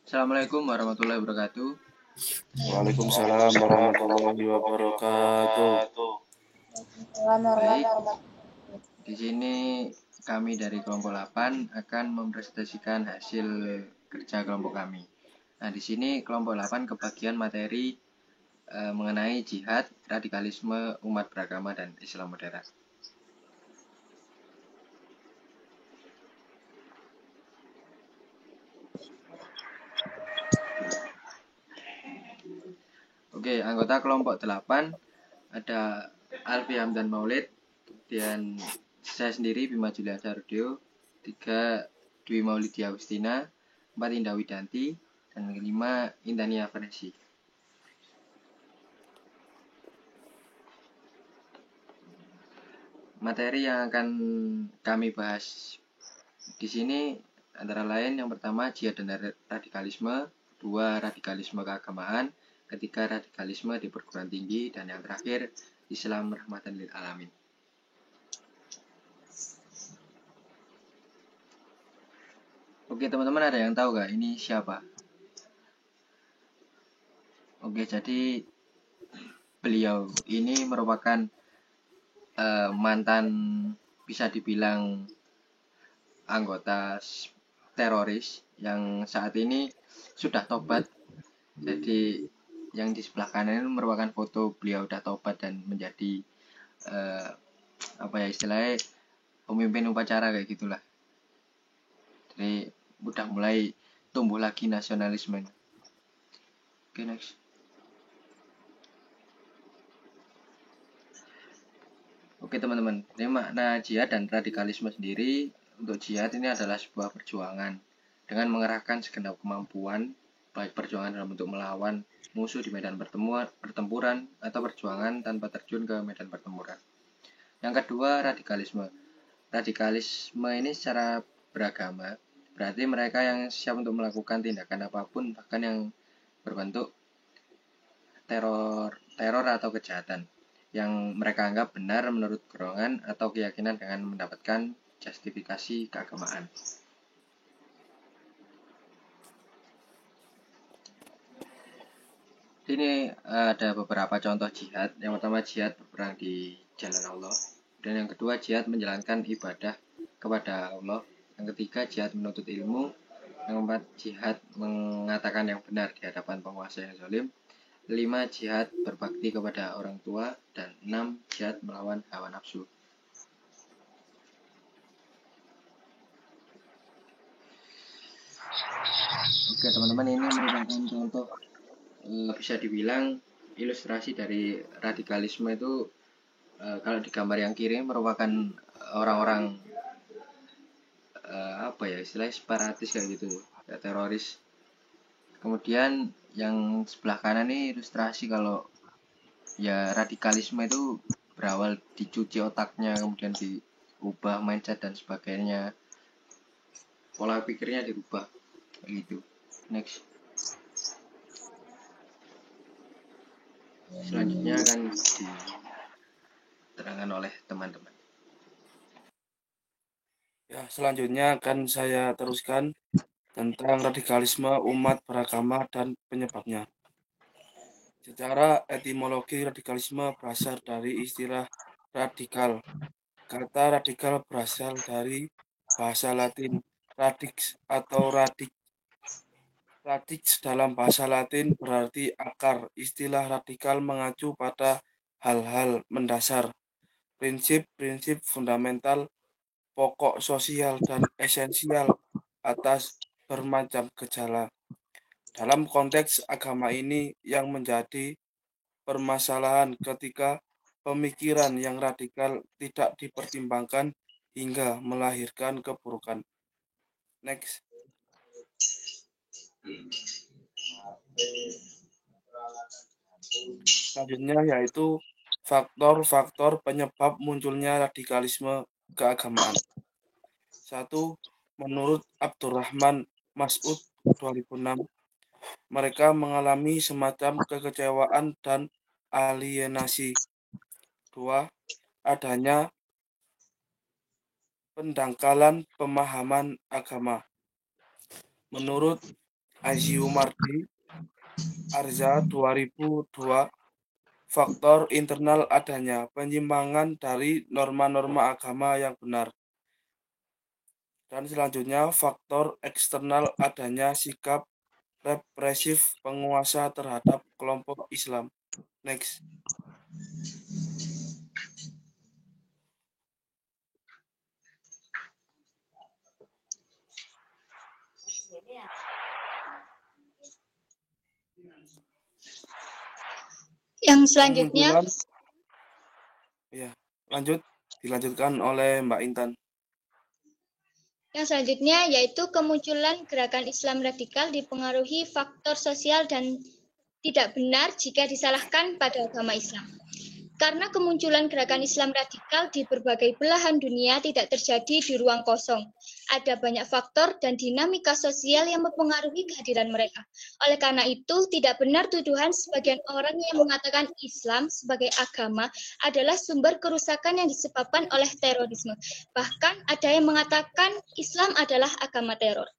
Assalamualaikum warahmatullahi wabarakatuh. Waalaikumsalam warahmatullahi wabarakatuh. Baik, di sini kami dari kelompok 8 akan mempresentasikan hasil kerja kelompok kami. Nah, di sini kelompok 8 kebagian materi mengenai jihad, radikalisme, umat beragama, dan Islam modern. Oke, anggota kelompok 8 ada Alfi Hamdan Maulid, kemudian saya sendiri Bima Julian Sardio, 3 Dwi Maulidia Agustina, 4 Indah Widanti, dan 5 Intania Vanesi. Materi yang akan kami bahas di sini antara lain yang pertama jihad dan radikalisme, kedua radikalisme keagamaan, ketiga radikalisme di perguruan tinggi, dan yang terakhir Islam rahmatan lil alamin. Oke teman-teman, ada yang tahu gak ini siapa? Oke, jadi beliau ini merupakan mantan, bisa dibilang anggota teroris yang saat ini sudah tobat. Jadi yang di sebelah kanan itu merupakan foto beliau sudah tobat dan menjadi apa ya istilahnya, pemimpin upacara kayak gitulah. Jadi udah mulai tumbuh lagi nasionalisme. Oke, next. Oke teman-teman, ini makna jihad dan radikalisme sendiri. Untuk jihad ini adalah sebuah perjuangan dengan mengerahkan segenap kemampuan, baik perjuangan dalam bentuk melawan musuh di medan pertempuran atau perjuangan tanpa terjun ke medan pertempuran. Yang kedua, radikalisme. Radikalisme ini secara beragama, berarti mereka yang siap untuk melakukan tindakan apapun, bahkan yang berbentuk teror atau kejahatan yang mereka anggap benar menurut golongan atau keyakinan dengan mendapatkan justifikasi keagamaan. Ini ada beberapa contoh jihad. Yang pertama jihad berperang di jalan Allah, dan yang kedua jihad menjalankan ibadah kepada Allah, yang ketiga jihad menuntut ilmu, yang keempat jihad mengatakan yang benar di hadapan penguasa yang zalim, 5 jihad berbakti kepada orang tua, dan 6 jihad melawan hawa nafsu. Oke teman-teman, ini merupakan contoh bisa dibilang ilustrasi dari radikalisme itu. Kalau di gambar yang kiri merupakan orang-orang apa ya istilahnya separatis kayak gitu ya, teroris. Kemudian yang sebelah kanan ini ilustrasi kalau ya radikalisme itu berawal dicuci otaknya, kemudian diubah mindset dan sebagainya, pola pikirnya dirubah gitu. Next. Selanjutnya akan diterangkan oleh teman-teman. Ya, selanjutnya akan saya teruskan tentang radikalisme umat beragama dan penyebabnya. Secara etimologi radikalisme berasal dari istilah radikal. Kata radikal berasal dari bahasa Latin radix atau radik. Radix dalam bahasa Latin berarti akar. Istilah radikal mengacu pada hal-hal mendasar, prinsip-prinsip fundamental, pokok sosial dan esensial atas bermacam gejala. Dalam konteks agama ini yang menjadi permasalahan ketika pemikiran yang radikal tidak dipertimbangkan hingga melahirkan keburukan. Next. Selanjutnya yaitu faktor-faktor penyebab munculnya radikalisme keagamaan. 1. Menurut Abdurrahman Mas'ud 2006, mereka mengalami semacam kekecewaan dan alienasi. 2. Adanya pendangkalan pemahaman agama. Menurut Aziumardi, Arza 2002. Faktor internal adanya penyimpangan dari norma-norma agama yang benar. Dan selanjutnya, faktor eksternal adanya sikap represif penguasa terhadap kelompok Islam. Next. Yang selanjutnya, ya, dilanjutkan oleh Mbak Intan. Yang selanjutnya yaitu kemunculan gerakan Islam radikal dipengaruhi faktor sosial dan tidak benar jika disalahkan pada agama Islam. Karena kemunculan gerakan Islam radikal di berbagai belahan dunia tidak terjadi di ruang kosong. Ada banyak faktor dan dinamika sosial yang mempengaruhi kehadiran mereka. Oleh karena itu, tidak benar tuduhan sebagian orang yang mengatakan Islam sebagai agama adalah sumber kerusakan yang disebabkan oleh terorisme. Bahkan ada yang mengatakan Islam adalah agama teror.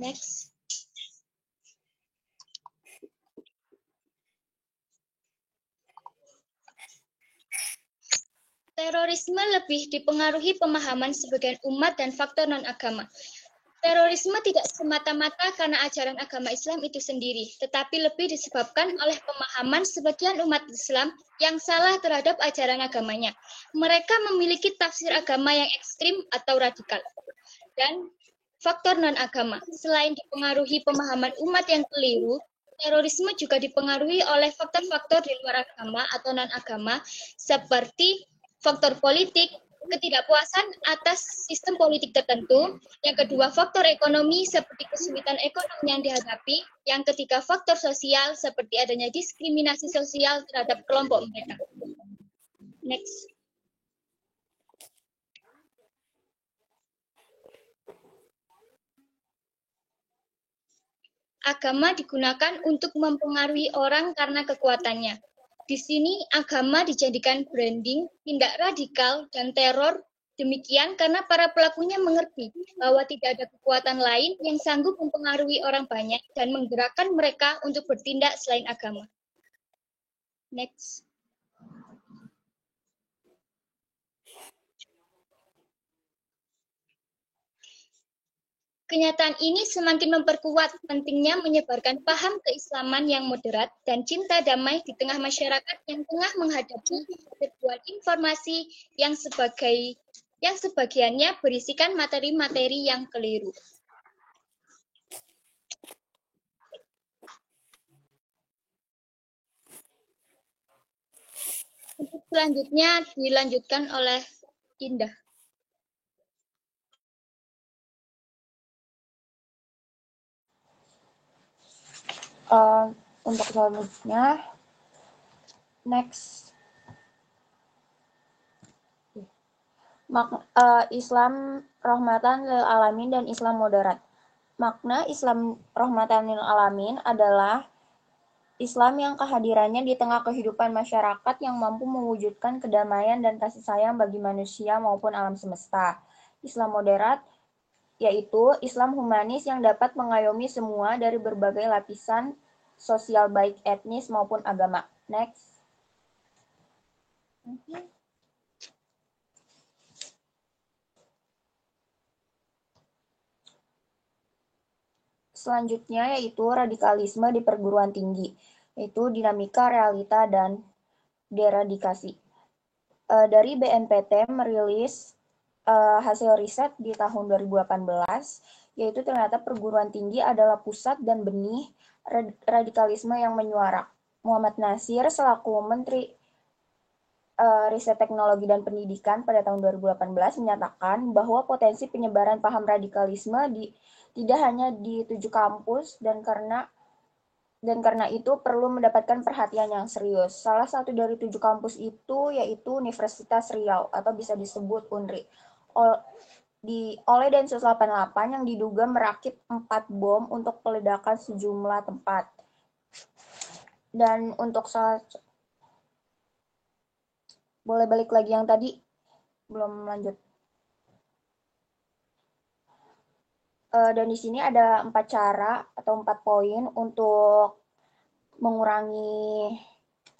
Next. Terorisme lebih dipengaruhi pemahaman sebagian umat dan faktor non-agama. Terorisme tidak semata-mata karena ajaran agama Islam itu sendiri, tetapi lebih disebabkan oleh pemahaman sebagian umat Islam yang salah terhadap ajaran agamanya. Mereka memiliki tafsir agama yang ekstrim atau radikal. Dan faktor non-agama, selain dipengaruhi pemahaman umat yang keliru, terorisme juga dipengaruhi oleh faktor-faktor di luar agama atau non-agama, seperti faktor politik, ketidakpuasan atas sistem politik tertentu. Yang kedua, faktor ekonomi seperti kesulitan ekonomi yang dihadapi. Yang ketiga, faktor sosial seperti adanya diskriminasi sosial terhadap kelompok mereka. Next. Agama digunakan untuk mempengaruhi orang karena kekuatannya. Di sini agama dijadikan branding, tindak radikal, dan teror. Demikian karena para pelakunya mengerti bahwa tidak ada kekuatan lain yang sanggup mempengaruhi orang banyak dan menggerakkan mereka untuk bertindak selain agama. Next. Kenyataan ini semakin memperkuat pentingnya menyebarkan paham keislaman yang moderat dan cinta damai di tengah masyarakat yang tengah menghadapi serbuan informasi yang sebagiannya berisikan materi-materi yang keliru. Selanjutnya dilanjutkan oleh Indah. Untuk selanjutnya, next. Islam rahmatan lil alamin dan Islam moderat. Makna Islam rahmatan lil alamin adalah Islam yang kehadirannya di tengah kehidupan masyarakat yang mampu mewujudkan kedamaian dan kasih sayang bagi manusia maupun alam semesta. Islam moderat yaitu Islam humanis yang dapat mengayomi semua dari berbagai lapisan sosial baik etnis maupun agama. Next. Selanjutnya yaitu radikalisme di perguruan tinggi, yaitu dinamika realita dan deradikasi. Dari BNPT merilis hasil riset di tahun 2018, yaitu ternyata perguruan tinggi adalah pusat dan benih radikalisme yang menyuarak. Muhammad Nasir selaku Menteri Riset Teknologi dan Pendidikan pada tahun 2018 menyatakan bahwa potensi penyebaran paham radikalisme tidak hanya di 7 kampus dan karena itu perlu mendapatkan perhatian yang serius. Salah satu dari 7 kampus itu yaitu Universitas Riau atau bisa disebut UNRI. Oleh Densus 88 yang diduga merakit 4 bom untuk peledakan sejumlah tempat. Dan untuk boleh balik lagi yang tadi? Belum lanjut. Dan di sini ada 4 cara atau 4 poin untuk mengurangi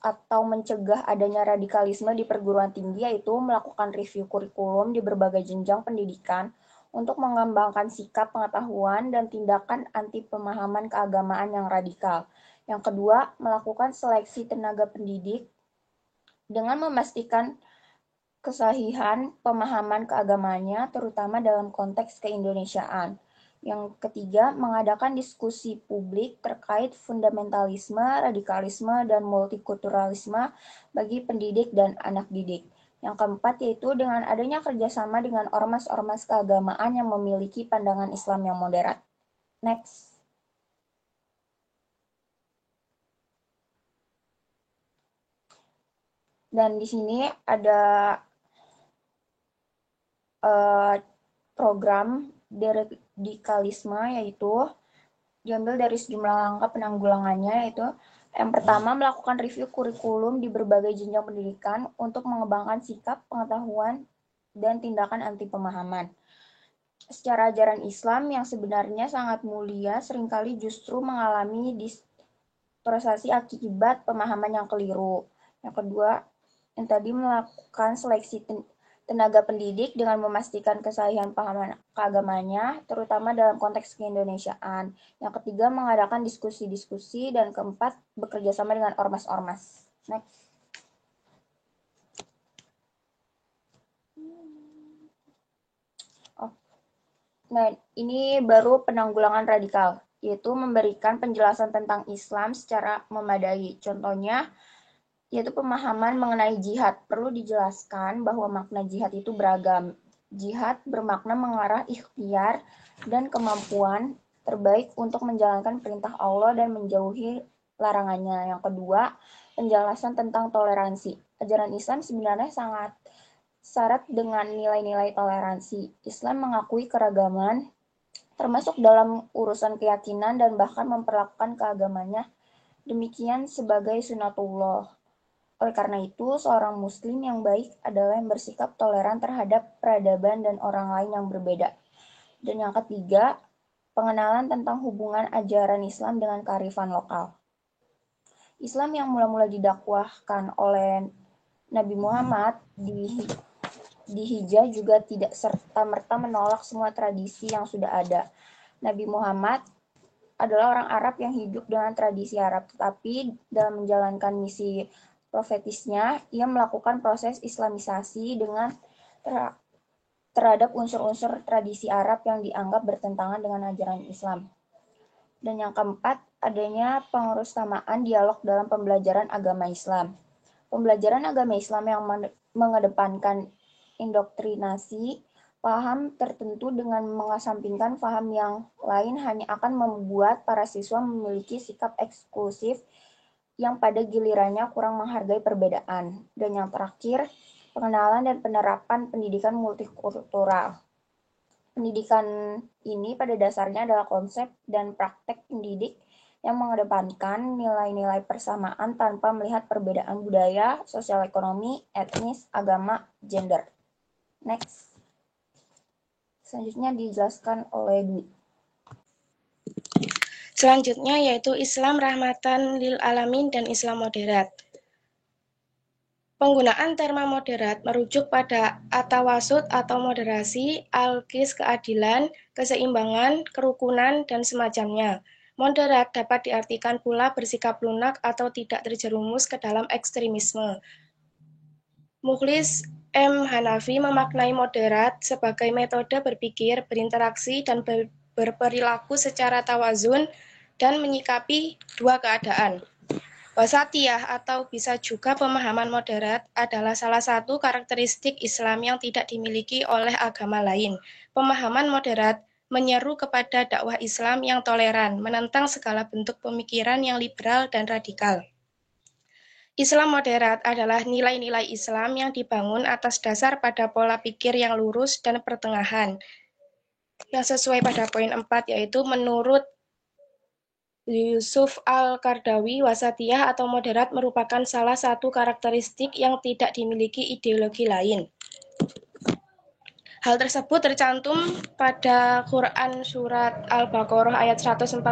atau mencegah adanya radikalisme di perguruan tinggi, yaitu melakukan review kurikulum di berbagai jenjang pendidikan untuk mengembangkan sikap, pengetahuan, dan tindakan anti pemahaman keagamaan yang radikal. Yang kedua, melakukan seleksi tenaga pendidik dengan memastikan kesahihan pemahaman keagamaannya, terutama dalam konteks keindonesiaan. Yang ketiga, mengadakan diskusi publik terkait fundamentalisme, radikalisme, dan multikulturalisme bagi pendidik dan anak didik. Yang keempat, yaitu dengan adanya kerjasama dengan ormas-ormas keagamaan yang memiliki pandangan Islam yang moderat. Next. Dan di sini ada program deradikalisme, yaitu diambil dari sejumlah langkah penanggulangannya, yaitu yang pertama, melakukan review kurikulum di berbagai jenjang pendidikan untuk mengembangkan sikap, pengetahuan, dan tindakan anti pemahaman. Secara ajaran Islam yang sebenarnya sangat mulia seringkali justru mengalami distorsi akibat pemahaman yang keliru. Yang kedua, yang tadi melakukan seleksi tenaga pendidik dengan memastikan kesahihan pemahaman keagamaannya, terutama dalam konteks keindonesiaan. Yang ketiga, mengadakan diskusi-diskusi. Dan keempat, bekerja sama dengan ormas-ormas. Next. Nah, ini baru penanggulangan radikal, yaitu memberikan penjelasan tentang Islam secara memadai. Contohnya, yaitu pemahaman mengenai jihad. Perlu dijelaskan bahwa makna jihad itu beragam. Jihad bermakna mengarah ikhtiar dan kemampuan terbaik untuk menjalankan perintah Allah dan menjauhi larangannya. Yang kedua, penjelasan tentang toleransi. Ajaran Islam sebenarnya sangat syarat dengan nilai-nilai toleransi. Islam mengakui keragaman, termasuk dalam urusan keyakinan dan bahkan memperlakukan keagamannya demikian sebagai sunatullah. Oleh karena itu, seorang muslim yang baik adalah yang bersikap toleran terhadap peradaban dan orang lain yang berbeda. Dan yang ketiga, pengenalan tentang hubungan ajaran Islam dengan kearifan lokal. Islam yang mula-mula didakwahkan oleh Nabi Muhammad di Hijaz juga tidak serta-merta menolak semua tradisi yang sudah ada. Nabi Muhammad adalah orang Arab yang hidup dengan tradisi Arab, tetapi dalam menjalankan misi profetisnya, ia melakukan proses islamisasi dengan terhadap unsur-unsur tradisi Arab yang dianggap bertentangan dengan ajaran Islam. Dan yang keempat, adanya pengerusamaan dialog dalam pembelajaran agama Islam. Pembelajaran agama Islam yang mengedepankan indoktrinasi paham tertentu dengan mengesampingkan paham yang lain hanya akan membuat para siswa memiliki sikap eksklusif yang pada gilirannya kurang menghargai perbedaan. Dan yang terakhir, pengenalan dan penerapan pendidikan multikultural. Pendidikan ini pada dasarnya adalah konsep dan praktek pendidik yang mengedepankan nilai-nilai persamaan tanpa melihat perbedaan budaya, sosial ekonomi, etnis, agama, gender. Next. Selanjutnya dijelaskan oleh Dwi. Selanjutnya yaitu Islam rahmatan lil alamin dan Islam moderat. Penggunaan terma moderat merujuk pada atawasud atau moderasi, al-qis keadilan, keseimbangan, kerukunan, dan semacamnya. Moderat dapat diartikan pula bersikap lunak atau tidak terjerumus ke dalam ekstremisme. Mukhlis M. Hanafi memaknai moderat sebagai metode berpikir, berinteraksi, dan berperilaku secara tawazun dan menyikapi dua keadaan. Wasatiyah atau bisa juga pemahaman moderat adalah salah satu karakteristik Islam yang tidak dimiliki oleh agama lain. Pemahaman moderat menyeru kepada dakwah Islam yang toleran, menentang segala bentuk pemikiran yang liberal dan radikal. Islam moderat adalah nilai-nilai Islam yang dibangun atas dasar pada pola pikir yang lurus dan pertengahan. Yang sesuai pada poin 4, yaitu menurut Yusuf Al-Qardawi, wasatiyah atau moderat merupakan salah satu karakteristik yang tidak dimiliki ideologi lain. Hal tersebut tercantum pada Quran Surat Al-Baqarah ayat 143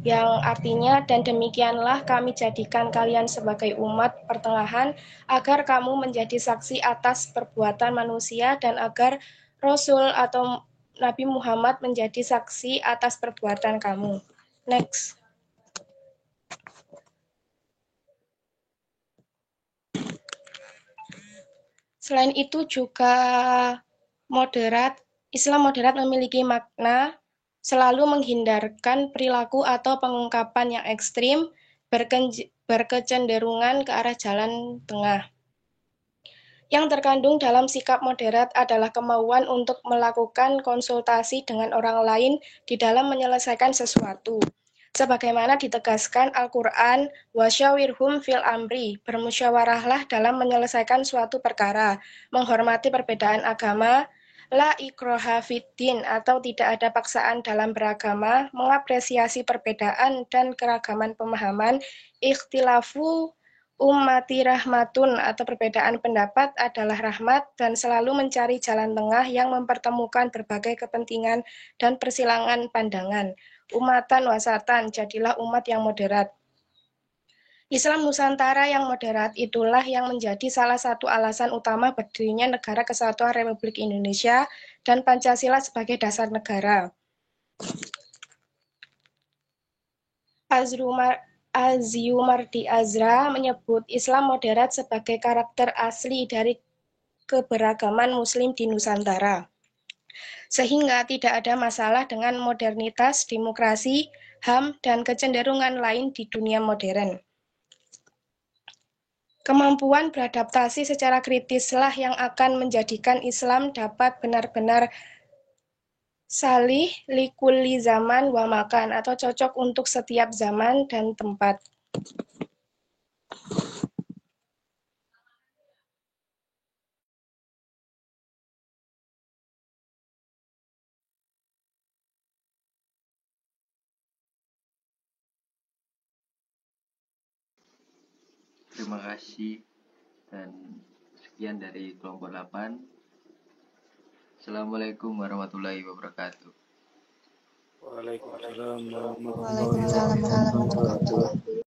yang artinya, dan demikianlah kami jadikan kalian sebagai umat pertengahan agar kamu menjadi saksi atas perbuatan manusia dan agar Rasul atau Nabi Muhammad menjadi saksi atas perbuatan kamu. Next. Selain itu juga Islam moderat memiliki makna selalu menghindarkan perilaku atau pengungkapan yang ekstrim, berkecenderungan ke arah jalan tengah. Yang terkandung dalam sikap moderat adalah kemauan untuk melakukan konsultasi dengan orang lain di dalam menyelesaikan sesuatu. Sebagaimana ditegaskan Al-Quran, wasyawirhum fil amri, bermusyawarahlah dalam menyelesaikan suatu perkara, menghormati perbedaan agama, la ikroha fiddin, atau tidak ada paksaan dalam beragama, mengapresiasi perbedaan dan keragaman pemahaman, ikhtilafu ummati rahmatun, atau perbedaan pendapat adalah rahmat, dan selalu mencari jalan tengah yang mempertemukan berbagai kepentingan dan persilangan pandangan. Umatan wasatan, jadilah umat yang moderat. Islam Nusantara yang moderat itulah yang menjadi salah satu alasan utama berdirinya Negara Kesatuan Republik Indonesia dan Pancasila sebagai dasar negara. Aziumardi Azra menyebut Islam moderat sebagai karakter asli dari keberagaman Muslim di Nusantara, sehingga tidak ada masalah dengan modernitas, demokrasi, HAM, dan kecenderungan lain di dunia modern. Kemampuan beradaptasi secara kritislah yang akan menjadikan Islam dapat benar-benar salih likulli zaman wa makan, atau cocok untuk setiap zaman dan tempat. Terima kasih dan sekian dari kelompok 8. Assalamualaikum warahmatullahi wabarakatuh. Waalaikumsalam warahmatullahi Waalaikumsalam warahmatullahi wabarakatuh. wabarakatuh.